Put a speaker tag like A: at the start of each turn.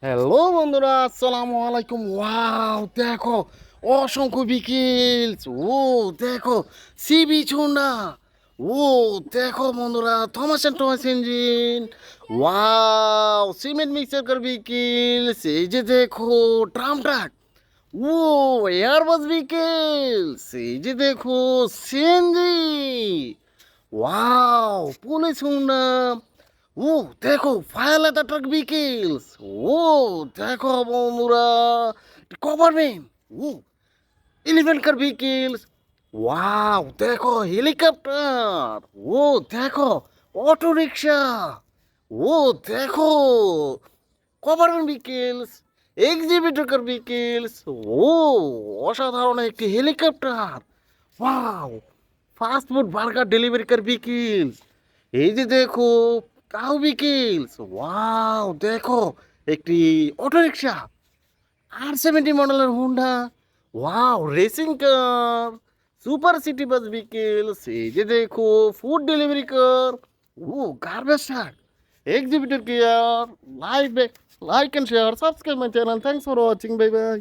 A: Hello বন্ধুরা, আসসালামু আলাইকুম। ওয়াও, দেখো অসংখ্য বিকেলস। ও দেখো সিবি ছোনা। ও দেখো বন্ধুরা, Thomas and Thomas engine. Wow, cement mixer car vehicles. এই যে দেখো ট্রাম ট্রাক। ও এয়ারবাস বিকেলস। এই যে দেখো সিএনজি। Wow, police Honda. ও দেখো ফায়ার লেদার ট্রাক বিকেলস। ও দেখো বন্ধুরা, গভর্নমেন্ট। ও এলিফ্যান্ট কার বিকেলস। ওয়াও দেখো হেলিকপ্টার। ও দেখো অটো রিক্সা। ও দেখো গভর্নমেন্ট বিকেলস, এক্সিবিটর কার বিকেলস। ও অসাধারণ একটি helicopter. Wow, fast food burger delivery car vehicles. এই যে দেখো কাউ বিকেলস। ওয়াও দেখো একটি অটো রিক্সা, R70 মডেলের Honda. Wow racing car, super city bus vehicles. এই যে দেখো ফুড ডেলিভারি কার। ও garbage truck, excavator car. Like like and share, subscribe my channel. Thanks for watching, bye by.